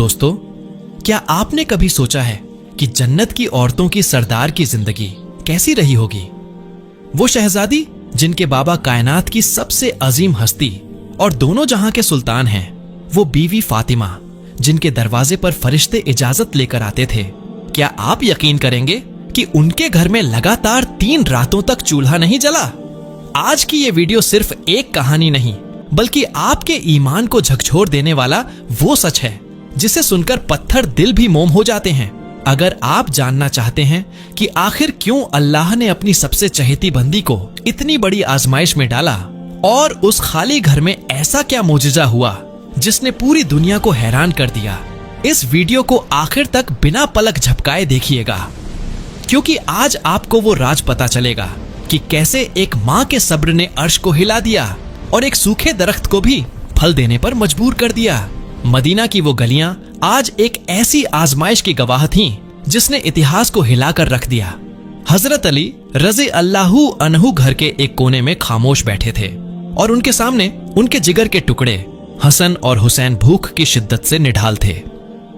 दोस्तों, क्या आपने कभी सोचा है कि जन्नत की औरतों की सरदार की जिंदगी कैसी रही होगी? वो शहजादी जिनके बाबा कायनात की सबसे अजीम हस्ती और दोनों जहां के सुल्तान हैं, वो बीवी फातिमा जिनके दरवाजे पर फरिश्ते इजाजत लेकर आते थे। क्या आप यकीन करेंगे कि उनके घर में लगातार 3 रातों तक चूल्हा नहीं जला? आज की ये वीडियो सिर्फ एक कहानी नहीं, बल्कि आपके ईमान को झकझोर देने वाला वो सच है जिसे सुनकर पत्थर दिल भी मोम हो जाते हैं। अगर आप जानना चाहते हैं कि आखिर क्यों अल्लाह ने अपनी सबसे चहेती बंदी को इतनी बड़ी आजमाइश में डाला और उस खाली घर में ऐसा क्या मोजिजा हुआ जिसने पूरी दुनिया को हैरान कर दिया, इस वीडियो को आखिर तक बिना पलक झपकाए देखिएगा, क्योंकि आज आपको वो राज पता चलेगा कि कैसे एक माँ के सब्र ने अर्श को हिला दिया और एक सूखे दरख्त को भी फल देने पर मजबूर कर दिया। मदीना की वो गलियां आज एक ऐसी आजमाइश की गवाह थीं जिसने इतिहास को हिलाकर रख दिया। हजरत अली रज़ी अल्लाहु अन्हु घर के एक कोने में खामोश बैठे थे और उनके सामने उनके जिगर के टुकड़े हसन और हुसैन भूख की शिद्दत से निढाल थे।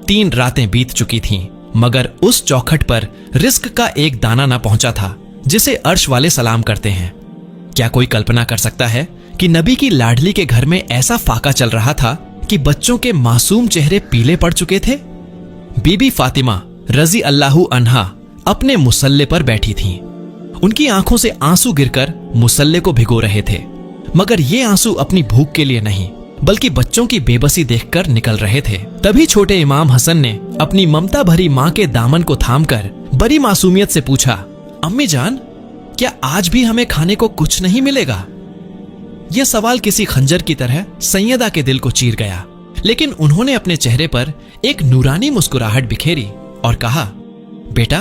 3 रातें बीत चुकी थीं, मगर उस चौखट पर रिस्क का एक दाना न पहुंचा था जिसे अर्श वाले सलाम करते हैं। क्या कोई कल्पना कर सकता है कि नबी की लाडली के घर में ऐसा फाका चल रहा था कि बच्चों के मासूम चेहरे पीले पड़ चुके थे? बीबी फातिमा रज़ी अल्लाहु अन्हा अपने मुसल्ले पर बैठी थीं। उनकी आंखों से आंसू गिरकर मुसल्ले को भिगो रहे थे, मगर ये आंसू अपनी भूख के लिए नहीं, बल्कि बच्चों की बेबसी देखकर निकल रहे थे। तभी छोटे इमाम हसन ने अपनी ममता भरी माँ के दामन को थामकर बड़ी मासूमियत से पूछा, अम्मी जान, क्या आज भी हमें खाने को कुछ नहीं मिलेगा? यह सवाल किसी खंजर की तरह सैयदा के दिल को चीर गया, लेकिन उन्होंने अपने चेहरे पर एक नूरानी मुस्कुराहट बिखेरी और कहा, बेटा,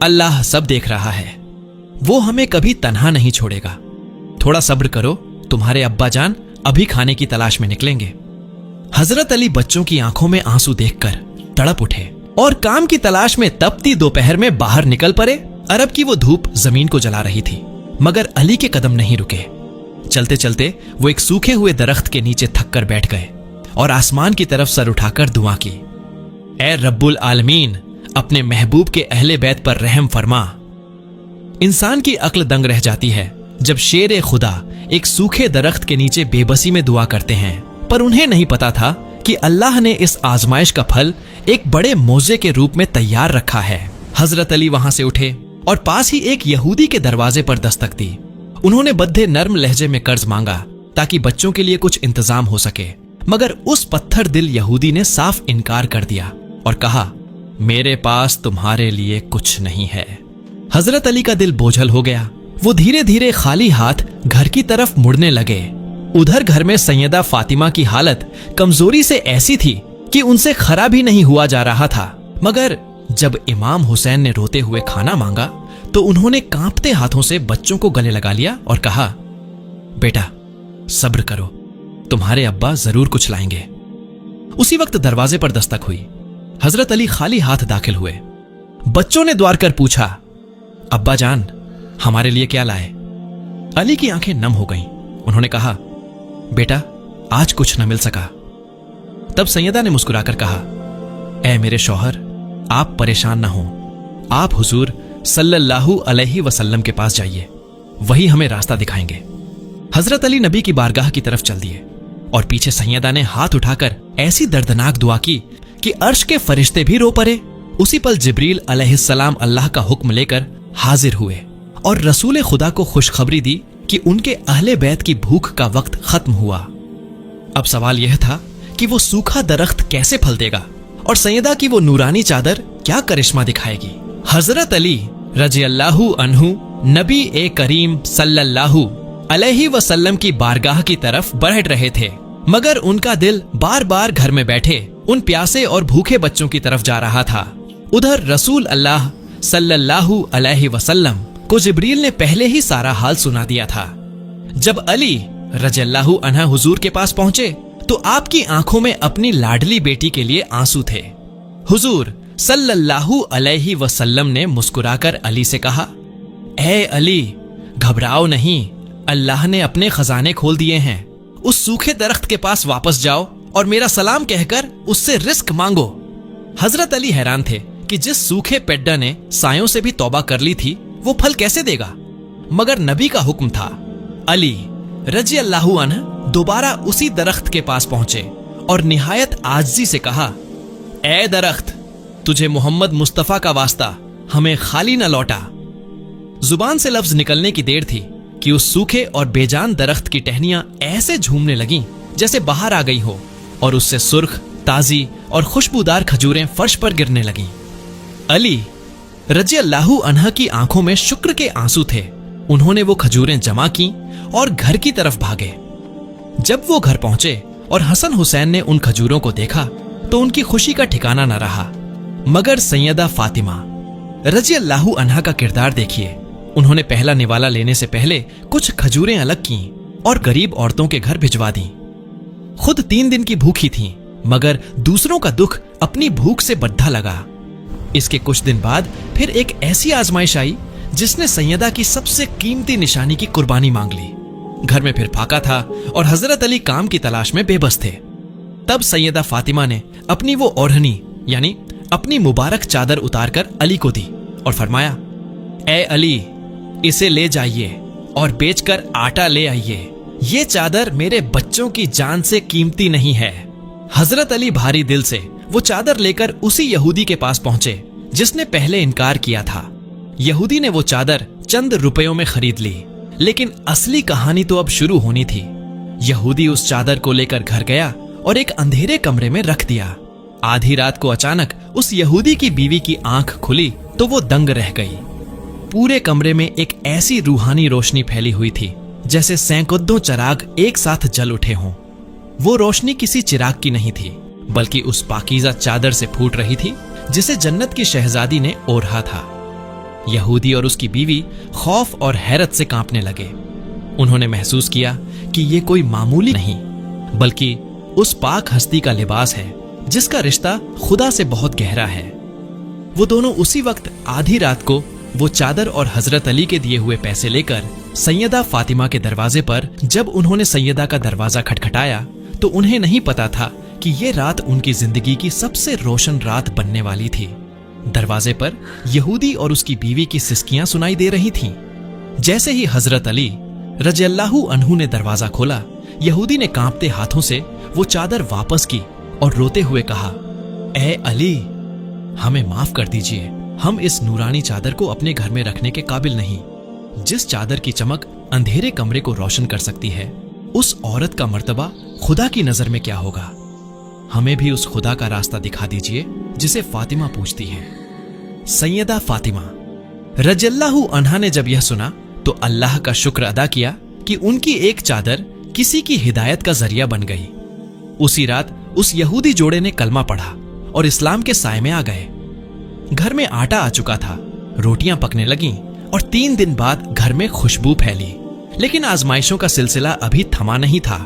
अल्लाह सब देख रहा है, वो हमें कभी तन्हा नहीं छोड़ेगा। थोड़ा सब्र करो, तुम्हारे अब्बा जान अभी खाने की तलाश में निकलेंगे। हजरत अली बच्चों की आंखों में आंसू देखकर तड़प उठे और काम की तलाश में तपती दोपहर में बाहर निकल पड़े। अरब की वो धूप जमीन को जला रही थी, मगर अली के कदम नहीं रुके। चलते चलते वो एक सूखे हुए दरख्त के नीचे थक कर बैठ गए और आसमान की तरफ सर उठाकर दुआ की, ऐ रब्बुल आलमीन, अपने महबूब के अहले बैत पर रहम फरमा। इंसान की अक्ल दंग रह जाती है जब शेर खुदा एक सूखे दरख्त के नीचे बेबसी में दुआ करते हैं, पर उन्हें नहीं पता था कि अल्लाह ने इस आजमाइश का फल एक बड़े मौजे के रूप में तैयार रखा है। हजरत अली वहां से उठे और पास ही एक यहूदी के दरवाजे पर दस्तक दी। उन्होंने बद्दे नर्म लहजे में कर्ज मांगा ताकि बच्चों के लिए कुछ इंतजाम हो सके, मगर उस पत्थर दिल यहूदी ने साफ इनकार कर दिया और कहा, मेरे पास तुम्हारे लिए कुछ नहीं है। हजरत अली का दिल बोझल हो गया। वो धीरे धीरे खाली हाथ घर की तरफ मुड़ने लगे। उधर घर में सैयदा फातिमा की हालत कमजोरी से ऐसी थी कि उनसे खरा भी नहीं हुआ जा रहा था, मगर जब इमाम हुसैन ने रोते हुए खाना मांगा तो उन्होंने कांपते हाथों से बच्चों को गले लगा लिया और कहा, बेटा, सब्र करो, तुम्हारे अब्बा जरूर कुछ लाएंगे। उसी वक्त दरवाजे पर दस्तक हुई। हजरत अली खाली हाथ दाखिल हुए। बच्चों ने द्वार कर पूछा, अब्बा जान, हमारे लिए क्या लाए? अली की आंखें नम हो गईं। उन्होंने कहा, बेटा, आज कुछ न मिल सका। तब सैयदा ने मुस्कुराकर कहा, ऐ मेरे शौहर, आप परेशान ना हो, आप हुजूर सल्लल्लाहु अलैहि वसल्लम के पास जाइए, वही हमें रास्ता दिखाएंगे। हजरत अली नबी की बारगाह की तरफ चल दिए और पीछे सैयदा ने हाथ उठाकर ऐसी दर्दनाक दुआ की कि अर्श के फरिश्ते भी रो पड़े। उसी पल जिब्रील अलैहिस्सलाम अल्लाह का हुक्म लेकर हाजिर हुए और रसूल खुदा को खुशखबरी दी कि उनके अहले बैत की भूख का वक्त खत्म हुआ। अब सवाल यह था कि वो सूखा दरख्त कैसे फल देगा और सैयदा की वो नूरानी चादर क्या करिश्मा दिखाएगी। हजरत अली रज़ी अल्लाहु अन्हु नबी ए करीम सल्लल्लाहु अलैहि वसल्लम की बारगाह की तरफ बढ़ रहे थे, मगर उनका दिल बार बार घर में बैठे उन प्यासे और भूखे बच्चों की तरफ जा रहा था। उधर रसूल अल्लाह सल्लल्लाहु अलैहि वसल्लम को जिब्रील ने पहले ही सारा हाल सुना दिया था। जब अली रज़ियल्लाहु अन्हा हुजूर के पास पहुंचे तो आपकी आंखों में अपनी लाडली बेटी के लिए आंसू थे। हुजूर सल्लल्लाहु अलैहि वसल्लम ने मुस्कुराकर अली से कहा, ऐ अली, घबराओ नहीं, अल्लाह ने अपने खजाने खोल दिए हैं। उस सूखे दरख्त के पास वापस जाओ और मेरा सलाम कहकर उससे रिस्क मांगो। हजरत अली हैरान थे कि जिस सूखे पेड्डा ने सायों से भी तौबा कर ली थी वो फल कैसे देगा, मगर नबी का हुक्म था। अली रजी अल्लाहु अन्हु दोबारा उसी दरख्त के पास पहुंचे और निहायत आजिज़ी से कहा, ए दरख्त, तुझे मोहम्मद मुस्तफा का वास्ता हमें खाली न लौटा। जुबान से लफ्ज निकलने की देर थी कि उस सूखे और बेजान दरख्त की टहनियां ऐसे झूमने लगीं जैसे बाहर आ गई हो, और उससे सुर्ख, ताजी और खुशबूदार खजूरें फर्श पर गिरने लगीं। अली रजी अल्लाहु अन्हा की आंखों में शुक्र के आंसू थे। उन्होंने वो खजूरें जमा की और घर की तरफ भागे। जब वो घर पहुंचे और हसन हुसैन ने उन खजूरों को देखा तो उनकी खुशी का ठिकाना न रहा। मगर सैयदा फातिमा रजी अल्लाहु अन्हा का किरदार देखिए। उन्होंने पहला निवाला लेने से पहले कुछ खजूरें अलग की और गरीब औरतों के घर भिजवा दी। खुद 3 दिन की भूखी थीं, मगर दूसरों का दुख अपनी भूख से बद्धा लगा। इसके कुछ दिन बाद फिर एक ऐसी आजमाइश आई जिसने सैयदा की सबसे कीमती निशानी की कुर्बानी मांग ली। घर में फिर फाका था और हजरत अली काम की तलाश में बेबस थे। तब सैयदा फातिमा ने अपनी वो ओढ़नी यानी अपनी मुबारक चादर उतारकर अली को दी और फरमाया, ए अली, इसे ले जाइए और बेचकर आटा ले आइए। ये चादर मेरे बच्चों की जान से कीमती नहीं है। हजरत अली भारी दिल से वो चादर लेकर उसी यहूदी के पास पहुंचे जिसने पहले इनकार किया था। यहूदी ने वो चादर चंद रुपयों में खरीद ली, लेकिन असली कहानी तो अब शुरू होनी थी। यहूदी उस चादर को लेकर घर गया और एक अंधेरे कमरे में रख दिया। आधी रात को अचानक उस यहूदी की बीवी की आंख खुली तो वो दंग रह गई। पूरे कमरे में एक ऐसी रूहानी रोशनी फैली हुई थी जैसे सैकड़ों चिराग एक साथ जल उठे हों। वो रोशनी किसी चिराग की नहीं थी, बल्कि उस पाकीज़ा चादर से फूट रही थी जिसे जन्नत की शहजादी ने ओढ़ा था। यहूदी और उसकी बीवी खौफ और हैरत से कांपने लगे। उन्होंने महसूस किया कि ये कोई मामूली नहीं, बल्कि उस पाक हस्ती का लिबास है जिसका रिश्ता खुदा से बहुत गहरा है। वो दोनों उसी वक्त आधी रात को वो चादर और हजरत अली के दिए हुए पैसे लेकर सैयदा फातिमा के दरवाजे पर जब उन्होंने सैयदा का दरवाजा खटखटाया तो उन्हें नहीं पता था कि ये रात उनकी जिंदगी की सबसे रोशन रात बनने वाली थी। दरवाजे पर यहूदी और उसकी बीवी की सिसकियां सुनाई दे रही थीं। जैसे ही हजरत अली रज़ियल्लाहु अन्हु ने दरवाजा खोला, यहूदी ने कांपते हाथों से वो चादर वापस की और रोते हुए कहा, ए अली, हमें माफ कर दीजिए, हम इस नूरानी चादर को अपने घर में रखने के काबिल नहीं। जिस चादर की चमक अंधेरे कमरे को रोशन कर सकती है, उस औरत का मर्तबा खुदा की नजर में क्या होगा। हमें भी उस खुदा का रास्ता दिखा दीजिए जिसे फातिमा पूछती है। सैयदा फातिमा रज़ियल्लाहु अन्हा ने जब यह सुना तो अल्लाह का शुक्र अदा किया कि उनकी एक चादर किसी की हिदायत का जरिया बन गई। उसी रात उस यहूदी जोड़े ने कलमा पढ़ा और इस्लाम के साए में आ गए। घर में आटा आ चुका था, रोटियां पकने लगीं और 3 दिन बाद घर में खुशबू फैली। लेकिन आजमाइशों का सिलसिला अभी थमा नहीं था,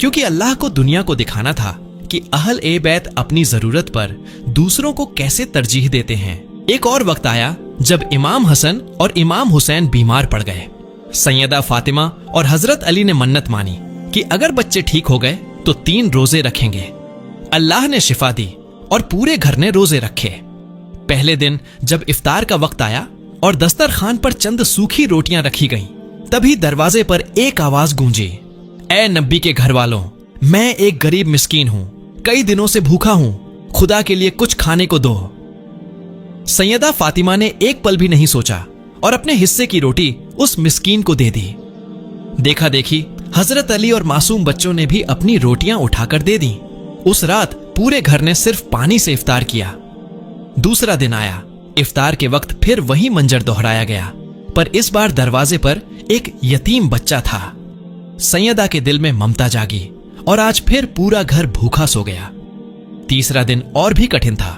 क्योंकि अल्लाह को दुनिया को दिखाना था कि अहल ए बैत अपनी जरूरत पर दूसरों को कैसे तरजीह देते हैं। एक और वक्त आया जब इमाम हसन और इमाम हुसैन बीमार पड़ गए। सैयदा फातिमा और हजरत अली ने मन्नत मानी कि अगर बच्चे ठीक हो गए तो 3 रोजे रखेंगे। अल्लाह ने शिफा दी और पूरे घर ने रोजे रखे। पहले दिन जब इफ्तार का वक्त आया और दस्तरखान पर चंद सूखी रोटियां रखी गईं, तभी दरवाजे पर एक आवाज गूंजी, ए नबी के घर वालों, मैं एक गरीब मिस्कीन हूं, कई दिनों से भूखा हूं, खुदा के लिए कुछ खाने को दो। सैयदा फातिमा ने एक पल भी नहीं सोचा और अपने हिस्से की रोटी उस मिस्कीन को दे दी। देखा देखी हजरत अली और मासूम बच्चों ने भी अपनी रोटियां उठाकर दे दी। उस रात पूरे घर ने सिर्फ पानी से इफ्तार किया। दूसरा दिन आया, इफ्तार के वक्त फिर वही मंजर दोहराया गया, पर इस बार दरवाजे पर एक यतीम बच्चा था। सैयदा के दिल में ममता जागी और आज फिर पूरा घर भूखा सो गया। तीसरा दिन और भी कठिन था।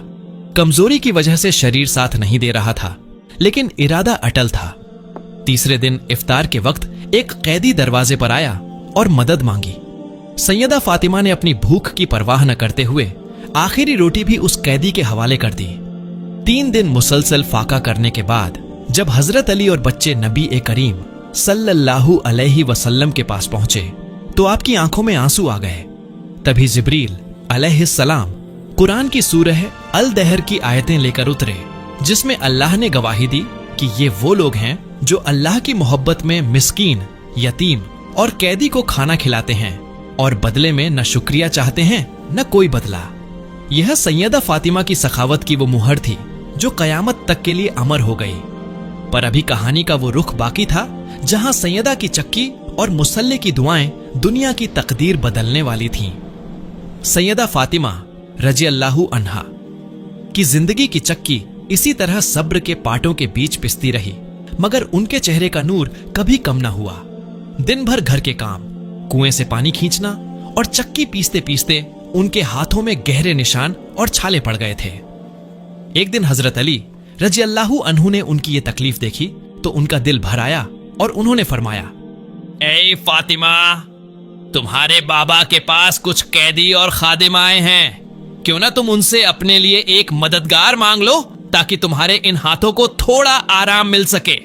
कमजोरी की वजह से शरीर साथ नहीं दे रहा था, लेकिन इरादा अटल था। तीसरे दिन इफ्तार के वक्त एक कैदी दरवाजे पर आया और मदद मांगी। सैयदा फातिमा ने अपनी भूख की परवाह न करते हुए आखिरी रोटी भी उस कैदी के हवाले कर दी। 3 दिन मुसलसल फाका करने के बाद जब हजरत अली और बच्चे नबी ए करीम सल्लल्लाहु अलैहि वसल्लम के पास पहुंचे तो आपकी आंखों में आंसू आ गए। तभी जिब्रील अलैहिस्सलाम कुरान की सूरह अल दहर की आयतें लेकर उतरे, जिसमें अल्लाह ने गवाही दी कि ये वो लोग हैं जो अल्लाह की मोहब्बत में मिस्कीन, यतीम और कैदी को खाना खिलाते हैं और बदले में न शुक्रिया चाहते हैं न कोई बदला। यह सैयदा फातिमा की सखावत की वो मुहर थी जो कयामत तक के लिए अमर हो गई। पर अभी कहानी का वो रुख बाकी था जहां सैयदा की चक्की और मुसल्ले की दुआएं दुनिया की तकदीर बदलने वाली थीं। सैयदा फातिमा रजी अल्लाहु अन्हा की जिंदगी की चक्की इसी तरह सब्र के पाटों के बीच पिसती रही, मगर उनके चेहरे का नूर कभी कम न हुआ। दिन भर घर के काम, कुएं से पानी खींचना और चक्की पीसते पीसते उनके हाथों में गहरे निशान और छाले पड़ गए थे। एक दिन हजरत अली रजी अल्लाहु अन्हु ने उनकी ये तकलीफ देखी तो उनका दिल भर आया और उन्होंने फरमाया, ऐ फातिमा, तुम्हारे बाबा के पास कुछ कैदी और खादिम आए हैं, क्यों ना तुम उनसे अपने लिए एक मददगार मांग लो ताकि तुम्हारे इन हाथों को थोड़ा आराम मिल सके।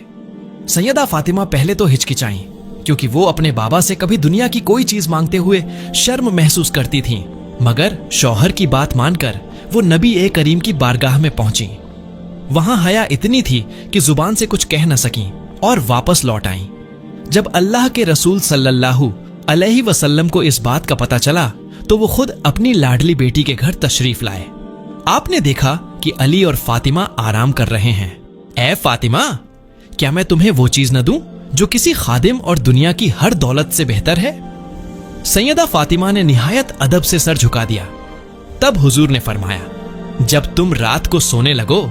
सैयदा फातिमा पहले तो हिचकिचाईं, क्योंकि वो अपने बाबा से कभी दुनिया की कोई चीज मांगते हुए शर्म महसूस करती थीं, मगर शौहर की बात मानकर वो नबी ए करीम की बारगाह में पहुंची। वहां हया इतनी थी कि जुबान से कुछ कह न सकीं और वापस लौट आईं। जब अल्लाह के रसूल सल्लल्लाहु अलैहि वसल्लम को इस बात का पता चला तो वो खुद अपनी लाडली बेटी के घर तशरीफ लाए। आपने देखा कि अली और फातिमा आराम कर रहे हैं। ए फातिमा, क्या मैं तुम्हें वो चीज न दूं जो किसी खादिम और दुनिया की हर दौलत से बेहतर है? सैयदा फातिमा ने निहायत अदब से सर झुका दिया। तब हुजूर ने फरमाया, जब तुम रात को सोने लगो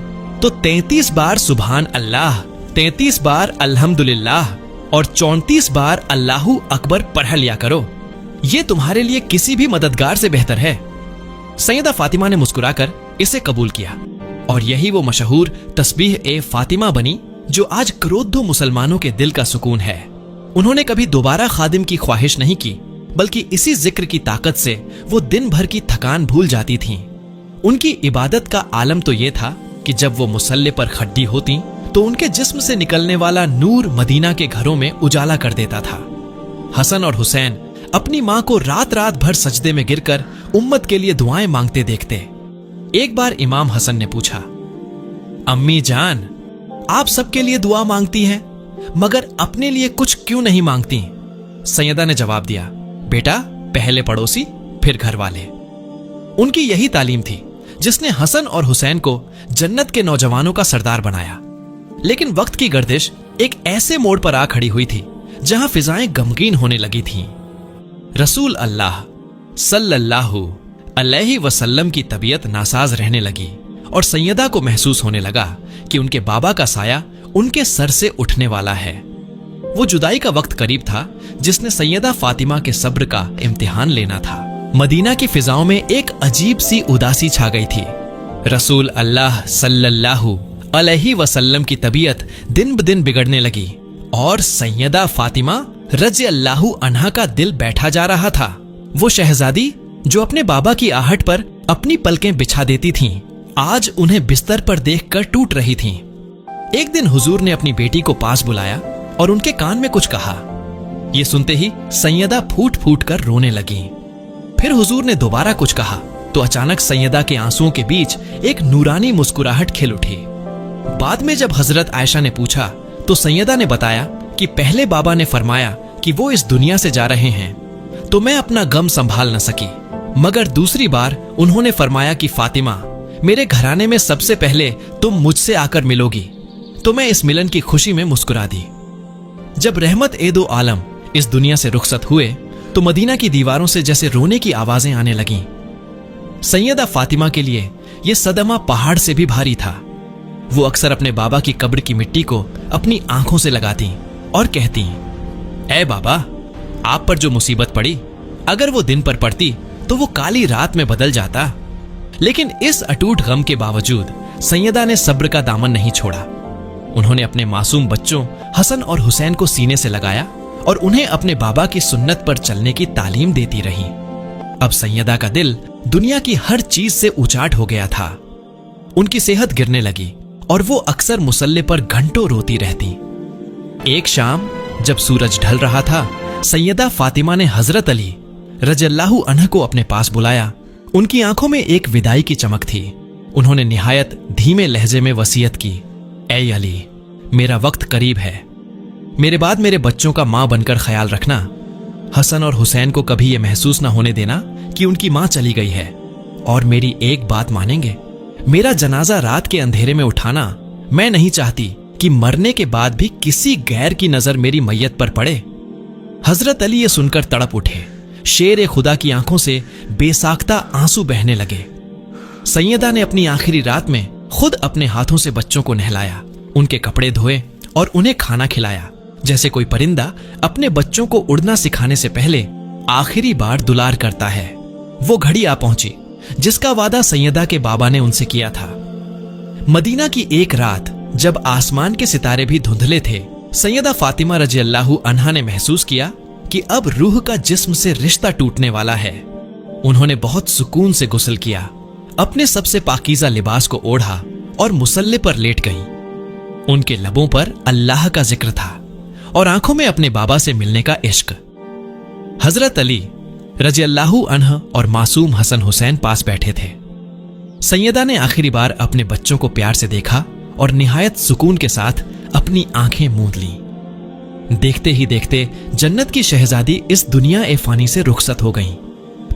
तो 33 बार सुभान अल्लाह, 33 बार अल्हम्दुलिल्लाह और 34 बार अल्लाहु अकबर पढ़ लिया करो। ये तुम्हारे लिए किसी भी मददगार से बेहतर है। सैयदा फातिमा ने मुस्कुराकर इसे कबूल किया और यही वो मशहूर तस्बीह ए फातिमा बनी जो आज करोड़ों मुसलमानों के दिल का सुकून है। उन्होंने कभी दोबारा खादिम की ख्वाहिश नहीं की, बल्कि इसी जिक्र की ताकत से वो दिन भर की थकान भूल जाती थीं। उनकी इबादत का आलम तो ये था कि जब वो मुसल्ले पर खड्डी होती तो उनके जिस्म से निकलने वाला नूर मदीना के घरों में उजाला कर देता था। हसन और हुसैन अपनी मां को रात रात भर सजदे में गिरकर उम्मत के लिए दुआएं मांगते देखते। एक बार इमाम हसन ने पूछा, अम्मी जान, आप सबके लिए दुआ मांगती हैं मगर अपने लिए कुछ क्यों नहीं मांगती? सैयदा ने जवाब दिया, बेटा, पहले पड़ोसी फिर घर वाले। उनकी यही तालीम थी जिसने हसन और हुसैन को जन्नत के नौजवानों का सरदार बनाया। लेकिन वक्त की गर्दिश एक ऐसे मोड़ पर आ खड़ी हुई थी जहां फिजाएं गमगीन होने लगी थीं। रसूल अल्लाह सल्लल्लाहु अलैहि वसल्लम की तबीयत नासाज रहने लगी और सैयदा को महसूस होने लगा कि उनके बाबा का साया उनके सर से उठने वाला है। वो जुदाई का वक्त करीब था जिसने सैयदा फातिमा के सब्र का इम्तिहान लेना था। मदीना की फिजाओं में एक अजीब सी उदासी छा गई थी। रसूल अल्लाह सल्लल्लाहु अलैहि वसल्लम की तबीयत दिन ब दिन बिगड़ने लगी और सैयदा फातिमा रज़ी अल्लाहु अन्हा का दिल बैठा जा रहा था। वो शहजादी जो अपने बाबा की आहट पर अपनी पलकें बिछा देती थीं, आज उन्हें बिस्तर पर देखकर टूट रही थीं। एक दिन हुजूर ने अपनी बेटी को पास बुलाया और उनके कान में कुछ कहा। ये सुनते ही सैयदा फूट फूट कर रोने लगी। फिर हुजूर ने दोबारा कुछ कहा तो अचानक सैयदा के आंसुओं के बीच एक नूरानी मुस्कुराहट खिल उठी। बाद में जब हजरत आयशा ने पूछा तो सैयदा ने बताया कि पहले बाबा ने फरमाया कि वो इस दुनिया से जा रहे हैं तो मैं अपना गम संभाल न सकी, मगर दूसरी बार उन्होंने फरमाया कि फातिमा, मेरे घराने में सबसे पहले तुम मुझसे आकर मिलोगी, तो मैं इस मिलन की खुशी में मुस्कुरा दी। जब रहमत ए दो आलम इस दुनिया से रुखसत हुए तो मदीना की दीवारों से जैसे रोने की आवाजें आने लगीं। सैयदा फातिमा के लिए यह सदमा पहाड़ से भी भारी था। वो अक्सर अपने बाबा की कब्र की मिट्टी को अपनी आंखों से लगाती और कहती, ऐ बाबा, आप पर जो मुसीबत पड़ी, अगर वो दिन पर पड़ती तो वो काली रात में बदल जाता। लेकिन इस अटूट गम के बावजूद सैयदा ने सब्र का दामन नहीं छोड़ा। उन्होंने अपने मासूम बच्चों हसन और हुसैन को सीने से लगाया और उन्हें अपने बाबा की सुन्नत पर चलने की तालीम देती रही। अब सैयदा का दिल दुनिया की हर चीज से उचाट हो गया था। उनकी सेहत गिरने लगी और वो अक्सर मुसल्ले पर घंटों रोती रहती। एक शाम जब सूरज ढल रहा था, सैयदा फातिमा ने हजरत अली रज़ियल्लाहु अन्हु को अपने पास बुलाया उनकी आंखों में एक विदाई की चमक थी। उन्होंने निहायत धीमे लहजे में वसीयत की, ऐ अली, मेरा वक्त करीब है। मेरे बाद मेरे बच्चों का मां बनकर ख्याल रखना। हसन और हुसैन को कभी यह महसूस ना होने देना कि उनकी मां चली गई है। और मेरी एक बात मानेंगे, मेरा जनाजा रात के अंधेरे में उठाना। मैं नहीं चाहती कि मरने के बाद भी किसी गैर की नजर मेरी मैयत पर पड़े। हजरत अली ये सुनकर तड़प उठे। शेर खुदा की आंखों से बेसाख्ता आंसू बहने लगे। सैयदा ने अपनी आखिरी रात में खुद अपने हाथों से बच्चों को नहलाया, उनके कपड़े धोए और उन्हें खाना खिलाया, जैसे कोई परिंदा अपने बच्चों को उड़ना सिखाने से पहले आखिरी बार दुलार करता है। वो घड़ी आ पहुंची जिसका वादा सैयदा के बाबा ने उनसे किया था। मदीना की एक रात जब आसमान के सितारे भी धुंधले थे, सैयदा फातिमा रज़ियल्लाहु अन्हा ने महसूस किया कि अब रूह का जिस्म से रिश्ता टूटने वाला है। उन्होंने बहुत सुकून से गुस्ल किया, अपने सबसे पाकीज़ा लिबास को ओढ़ा और मुसल्ले पर लेट गईं। उनके लबों पर अल्लाह का जिक्र था और आंखों में अपने बाबा से मिलने का इश्क। हजरत अली रज़ियल्लाहु अन्हु और मासूम हसन हुसैन पास बैठे थे। सैयदा ने आखिरी बार अपने बच्चों को प्यार से देखा और निहायत सुकून के साथ अपनी आंखें मूंद लीं। देखते ही देखते जन्नत की शहजादी इस दुनिया ए फानी से रुखसत हो गईं।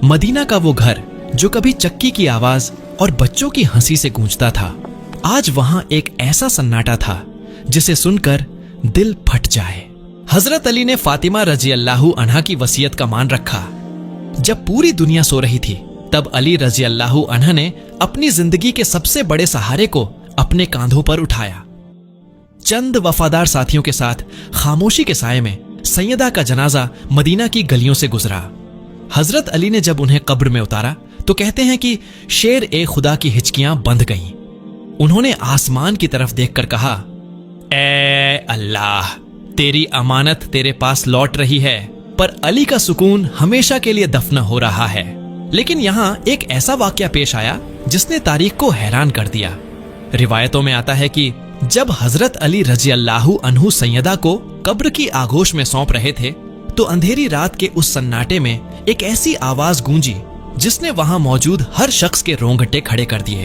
मदीना का वो घर जो कभी चक्की की आवाज और बच्चों की हंसी से गूंजता था, आज वहां एक ऐसा सन्नाटा था जिसे सुनकर दिल फट जाए। हजरत अली ने फातिमा रज़ियल्लाहु अन्हा की वसीयत का मान रखा। जब पूरी दुनिया सो रही थी, तब अली रज़ियल्लाहु अन्हा ने अपनी जिंदगी के सबसे बड़े सहारे को अपने कांधों पर उठाया। चंद वफादार साथियों के साथ खामोशी के साये में सैयदा का जनाजा मदीना की गलियों से गुजरा। हजरत अली ने जब उन्हें कब्र में उतारा तो कहते हैं कि शेर ए खुदा की हिचकियां बंध गईं। उन्होंने आसमान की तरफ देखकर कहा, ए अल्लाह, तेरी अमानत तेरे पास लौट रही है, पर अली का सुकून हमेशा के लिए दफन हो रहा है। लेकिन यहाँ एक ऐसा वाकया पेश आया जिसने तारीख को हैरान कर दिया। रिवायतों में आता है कि जब हजरत अली रज़ियल्लाहु अन्हु सैयदा को कब्र की आगोश में सौंप रहे थे, तो अंधेरी रात के उस सन्नाटे में एक ऐसी आवाज गूंजी जिसने वहां मौजूद हर शख्स के रोंगटे खड़े कर दिए।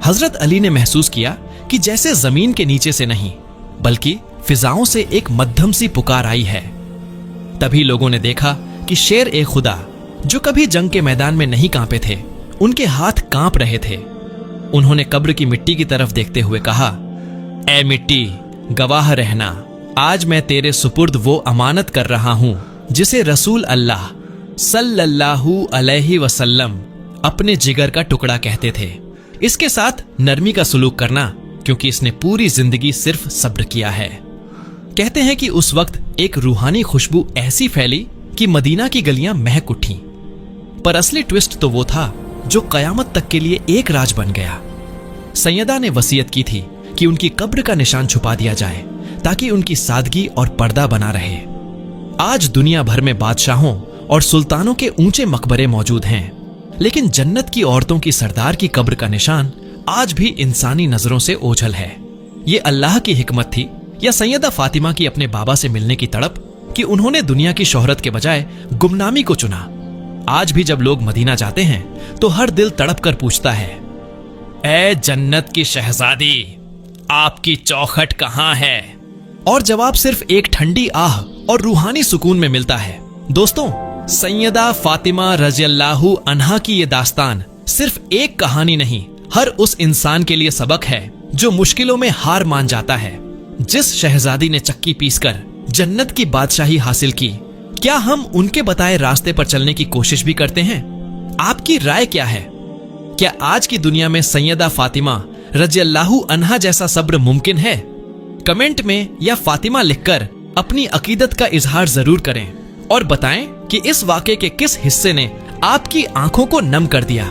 हजरत अली ने महसूस किया कि जैसे जमीन के नीचे से नहीं, बल्कि फिजाओं से एक मध्यम सी पुकार आई है। तभी लोगों ने देखा कि शेर ए खुदा, जो कभी जंग के मैदान में नहीं कांपे थे, उनके हाथ कांप रहे थे। उन्होंने कब्र की मिट्टी की तरफ देखते हुए कहा, ए मिट्टी, गवाह रहना, आज मैं तेरे सुपुर्द वो अमानत कर रहा हूं जिसे रसूल अल्लाह सल्लल्लाहु अलैहि वसल्लम अपने जिगर का टुकड़ा कहते थे। इसके साथ नरमी का सुलूक करना, क्योंकि इसने पूरी जिंदगी सिर्फ सब्र किया है। कहते हैं कि उस वक्त एक रूहानी खुशबू ऐसी फैली कि मदीना की गलियां महक उठी। पर असली ट्विस्ट तो वो था जो कयामत तक के लिए एक राज बन गया। सैयदा ने वसीयत की थी कि उनकी कब्र का निशान छुपा दिया जाए ताकि उनकी सादगी और पर्दा बना रहे। आज दुनिया भर में बादशाहों और सुल्तानों के ऊंचे मकबरे मौजूद हैं, लेकिन जन्नत की औरतों की सरदार की कब्र का निशान आज भी इंसानी नजरों से ओझल है। ये अल्लाह की हिकमत थी या सैयदा फातिमा की अपने बाबा से मिलने की तड़प कि उन्होंने दुनिया की शोहरत के बजाय गुमनामी को चुना। आज भी जब लोग मदीना जाते हैं तो हर दिल तड़प कर पूछता है, ए जन्नत की शहजादी, आपकी चौखट कहां है? और जवाब सिर्फ एक ठंडी आह और रूहानी सुकून में मिलता है। दोस्तों, सैयदा फातिमा रज़ियल्लाहु अन्हा की ये दास्तान सिर्फ एक कहानी नहीं, हर उस इंसान के लिए सबक है जो मुश्किलों में हार मान जाता है। जिस शहजादी ने चक्की पीसकर जन्नत की बादशाही हासिल की, क्या हम उनके बताए रास्ते पर चलने की कोशिश भी करते हैं? आपकी राय क्या है? क्या आज की दुनिया में सैयदा फातिमा रज़ियल्लाहु अन्हा जैसा सब्र मुमकिन है? कमेंट में या फातिमा लिखकर अपनी अकीदत का इजहार जरूर करें और बताएं कि इस वाक़े के किस हिस्से ने आपकी आंखों को नम कर दिया।